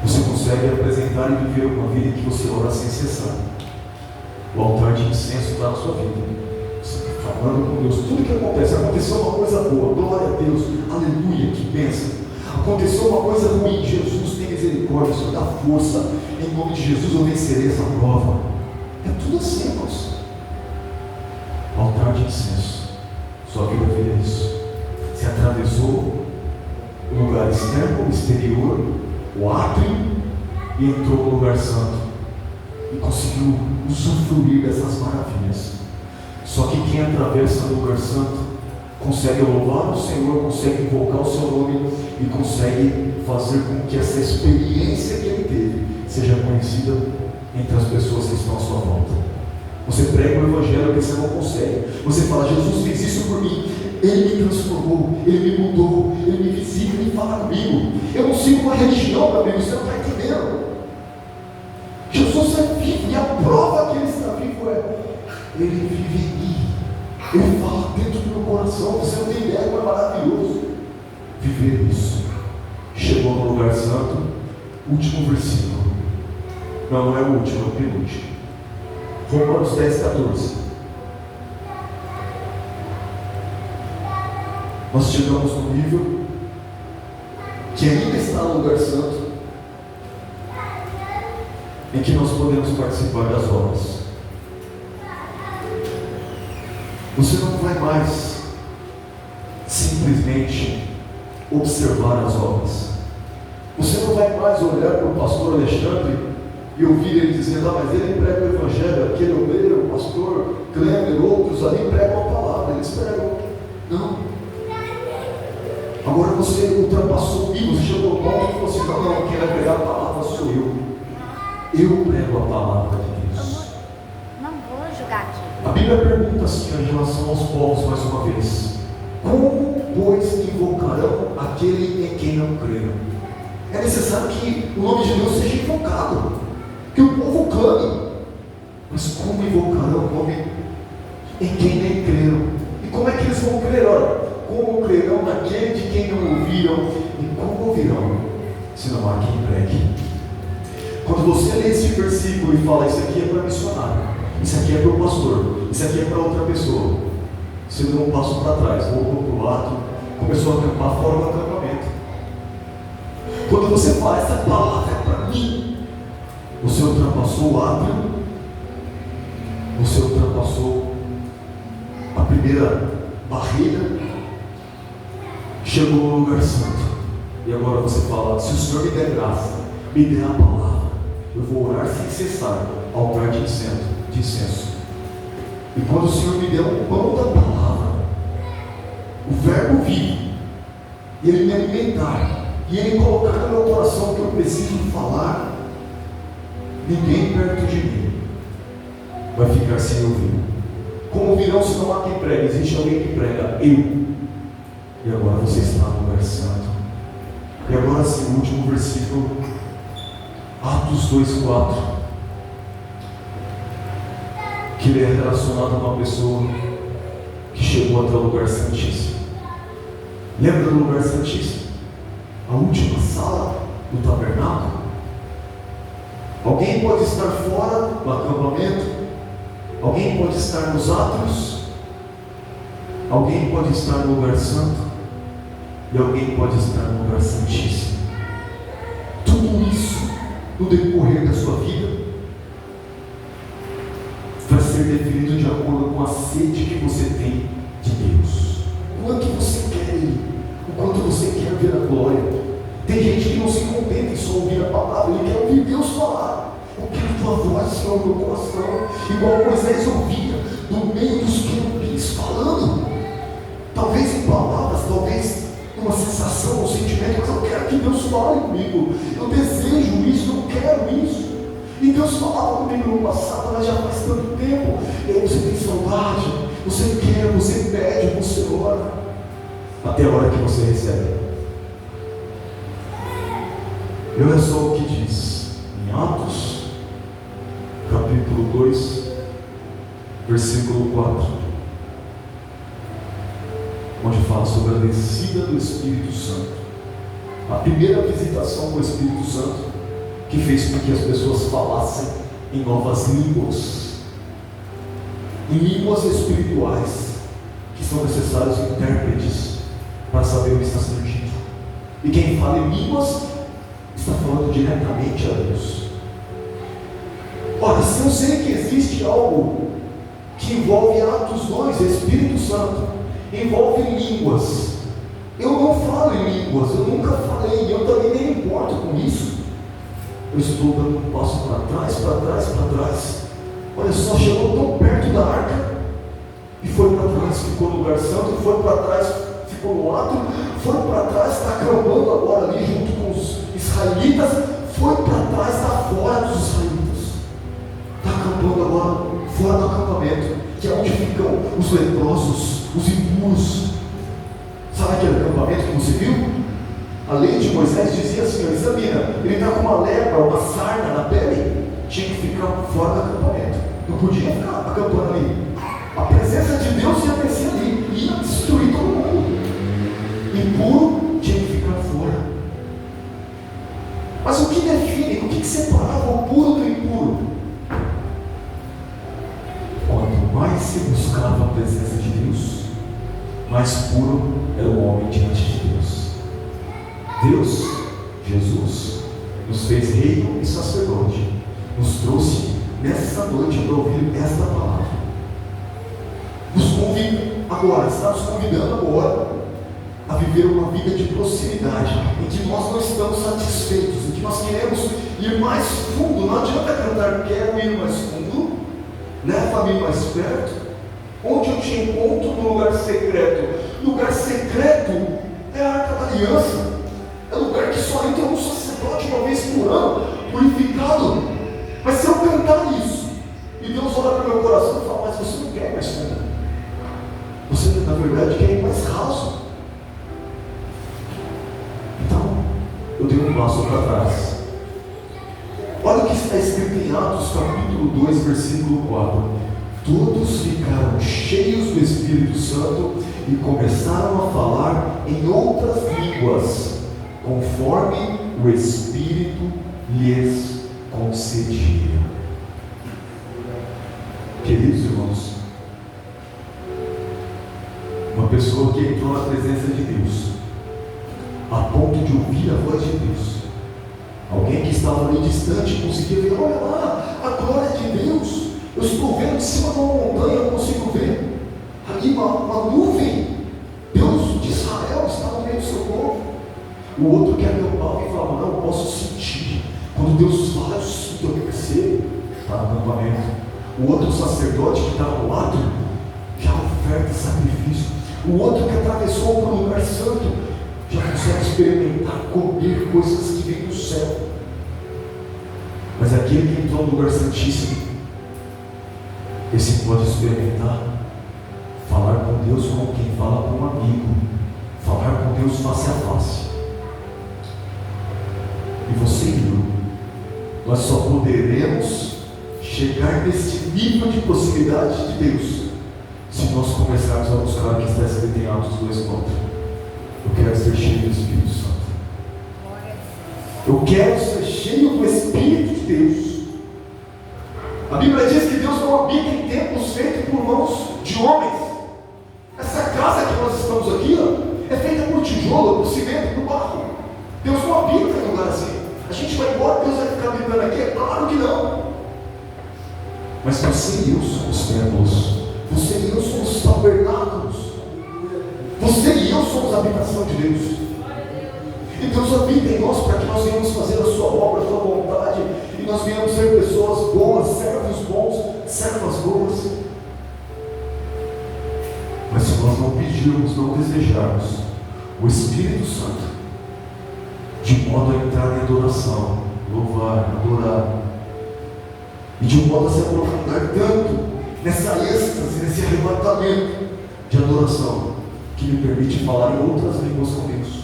Você consegue apresentar e viver uma vida em que você ora sem cessar. O altar de incenso está na sua vida. Você está falando com Deus. Tudo que acontece, aconteceu uma coisa boa, glória a Deus, aleluia, que bênção. Aconteceu uma coisa ruim, Jesus tem misericórdia, Senhor, dá força. Em nome de Jesus eu vencerei essa prova. É tudo assim, irmãos. Altar de incenso. Sua vida vira isso. Você atravessou o lugar externo, o exterior, o átrio, e entrou no lugar santo e conseguiu usufruir dessas maravilhas. Só que quem atravessa o lugar santo consegue louvar o Senhor, consegue invocar o seu nome e consegue fazer com que essa experiência que ele teve seja conhecida entre as pessoas que estão à sua volta. Você prega o Evangelho que você não consegue. Você fala: Jesus fez isso por mim, Ele me transformou, Ele me mudou, Ele me visita, Ele fala comigo. Eu não sigo uma religião, meu amigo, você não está entendendo. Jesus é vivo, e a prova que Ele está vivo é: Ele vive em mim, Ele fala dentro do meu coração. Você não tem ideia, é maravilhoso viver isso. Chegou no lugar santo, último versículo. Não é o último, é o penúltimo. Romanos 10, 14. Nós chegamos no nível que ainda está no lugar santo, em que nós podemos participar das obras. Você não vai mais simplesmente observar as obras. Você não vai mais olhar para o pastor Alexandre e ouvir ele dizendo: ah, mas ele prega o Evangelho, aquele obreiro, o pastor Kleber, outros ali pregam a palavra, eles pregam. Não. Agora você ultrapassou o nível, você chegou ao ponto e falou assim: não, quem vai pregar a palavra sou eu. Eu prego a palavra de Deus. Não vou julgar aqui. A Bíblia pergunta assim em relação aos povos mais uma vez: como, pois, invocarão aquele em quem não creram? É necessário que o nome de Deus seja invocado, que o povo clame. Mas como invocarão o nome em quem nem creram? E como é que eles vão crer? Olha, como crerão naquele de quem não ouviram? E como ouvirão, se não há quem pregue? Quando você lê esse versículo e fala, isso aqui é para missionário, isso aqui é para o pastor, isso aqui é para outra pessoa, você deu um passo para trás, voltou para o lado, começou a acampar fora do acampamento. Quando você fala, essa palavra é para mim, você ultrapassou o átrio, você ultrapassou a primeira barreira, chegou no lugar santo. E agora você fala, se o Senhor me der graça, me dê a palavra, eu vou orar sem cessar, altar de incenso. E quando o Senhor me der o pão da palavra, o verbo vivo, e Ele me alimentar, e Ele colocar no meu coração o que eu preciso falar, ninguém perto de mim vai ficar sem ouvir. Como ouvirão se não há quem prega? Existe alguém que prega, eu. E agora você está no lugar santo. E agora sim, o último versículo, Atos 2,4, que ele é relacionado a uma pessoa que chegou até o lugar santíssimo. Lembra do lugar santíssimo? A última sala do tabernáculo. Alguém pode estar fora do acampamento, alguém pode estar nos átrios, alguém pode estar no lugar santo, e alguém pode estar no lugar santíssimo. Tudo isso, no decorrer da sua vida, vai ser definido de acordo com a sede que você tem de Deus. O quanto você quer Ele, o quanto você quer ver a glória. Tem gente que não se contenta em só ouvir a palavra, ele quer ouvir Deus falar. Eu quero a tua voz, Senhor, no meu coração, igual Moisés ouvia, no meio dos querubins falando. Talvez em palavras, talvez uma sensação, um sentimento, mas eu quero que Deus fale comigo. Eu desejo isso, eu quero isso. E Deus falava comigo no passado, mas já faz tanto tempo. E aí você tem saudade, você quer, você pede, você ora, até a hora que você recebe. E olha só o que diz em Atos, capítulo 2, versículo 4, onde fala sobre a descida do Espírito Santo. A primeira visitação do Espírito Santo, que fez com que as pessoas falassem em novas línguas, em línguas espirituais, que são necessários intérpretes para saber o que está sendo dito. E quem fala em línguas está falando diretamente a Deus. Ora, se eu sei que existe algo que envolve Atos 2, Espírito Santo, envolve línguas, eu não falo em línguas, eu nunca falei, e eu também nem me importo com isso. Eu estou dando um passo para trás, para trás, para trás. Olha só, chegou tão perto da arca, e foi para trás, ficou no lugar santo, foi para trás, ficou no átrio, foi para trás, está acampando agora ali junto com os israelitas, foi para trás, está fora dos israelitas, está acampando agora fora do acampamento, que é onde ficam os leprosos, os impuros. Sabe aquele acampamento que você viu? A lei de Moisés dizia assim, examina, ele está com uma lepra, uma sarna na pele, tinha que ficar fora do acampamento, não podia ficar acampando ali. A presença de Deus ia descer ali, ia destruir todo mundo. Impuro tinha que ficar fora. Mas o que define, o que separava o puro do impuro? Quanto mais se buscava a presença de Deus, mais puro era o homem diante de Deus. Deus, Jesus, nos fez rei e sacerdote, nos trouxe nessa noite para ouvir esta palavra. Nos convida agora, está nos convidando agora a viver uma vida de proximidade, em que nós não estamos satisfeitos, em que nós queremos ir mais fundo. Não adianta cantar, quero ir mais fundo, leva-me mais perto, onde eu te encontro no lugar secreto. Lugar secreto é a Arca da Aliança, é lugar que só entra um sacerdote uma vez por ano, purificado. Mas se eu cantar isso, e Deus olha para o meu coração e fala, mas você não quer mais fundo, você na verdade quer ir mais raso. Então, eu tenho um um passo para trás. Olha o que está escrito em Atos capítulo 2, versículo 4. Todos ficaram cheios do Espírito Santo e começaram a falar em outras línguas, conforme o Espírito lhes concedia. Queridos irmãos, uma pessoa que entrou na presença de Deus, a ponto de ouvir a voz de Deus, alguém que estava ali distante conseguia ver, olha lá, a glória de Deus, eu estou vendo de cima de uma montanha, eu consigo ver ali uma nuvem, Deus de Israel está no meio do seu povo. O outro que acampava e falava, não, eu posso sentir, quando Deus fala, eu sinto, eu percebo, está no acampamento. O outro sacerdote que estava no lado, já oferta sacrifício. O outro que atravessou para o lugar santo, já consegue experimentar, comer coisas que vêm do céu. Mas aquele que entrou no lugar santíssimo, esse pode experimentar falar com Deus como quem fala com um amigo, falar com Deus face a face. E você e eu, nós só poderemos chegar nesse nível de proximidade de Deus se nós começarmos a buscar o que está escrito em Atos 2:4. Eu quero ser cheio do Espírito Santo. Eu quero ser cheio do Espírito de Deus. A Bíblia diz que Deus não habita em templos feitos por mãos de homens. Essa casa que nós estamos aqui, ó, é feita por tijolo, por cimento, por barro. Deus não habita em lugar assim. A gente vai embora, Deus vai ficar habitando aqui? É claro que não. Mas você e eu somos templos. Você e eu somos tabernáculos. Você e eu somos a habitação de Deus. E Deus habita em nós para que nós venhamos fazer a sua obra, a sua vontade. E nós venhamos ser pessoas boas, servos bons, servas boas. Mas se nós não pedirmos, não desejarmos o Espírito Santo, de modo a entrar em adoração, louvar, adorar, e de modo a se aprofundar tanto nessa êxtase, nesse arrebatamento de adoração, que me permite falar em outras línguas com Deus,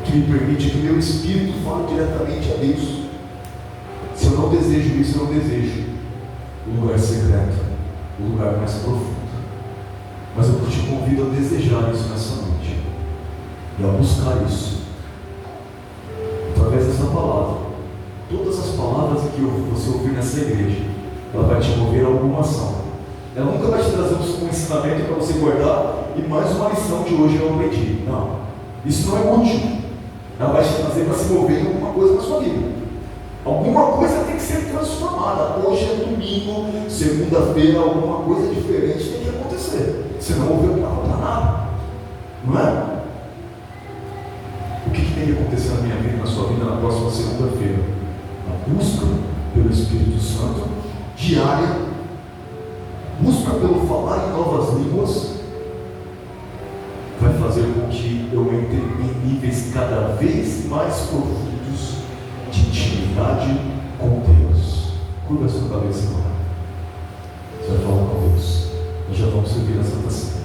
que me permite que o meu espírito fale diretamente a Deus. Se eu não desejo isso, eu não desejo o lugar secreto, o lugar mais profundo. Mas eu te convido a desejar isso nessa noite e a buscar isso através dessa palavra. Todas as palavras que você ouvir nessa igreja, ela vai te mover a alguma ação. Ela nunca vai te trazer um ensinamento para você guardar e mais uma lição de hoje eu aprendi. Não, isso não é útil. Ela vai te trazer para se mover em alguma coisa na sua vida. Alguma coisa tem que ser transformada. Hoje é domingo, segunda-feira, alguma coisa diferente tem que acontecer. Senão não ouviu para nada. Não é? O que tem que acontecer na minha vida, na sua vida, na próxima segunda-feira? A busca pelo Espírito Santo diária, busca pelo falar em novas línguas, vai fazer com que eu entre em níveis cada vez mais profundos de intimidade com Deus. Curva a sua cabeça agora. Você vai falar com Deus. Nós já vamos servir a Santa Ceia.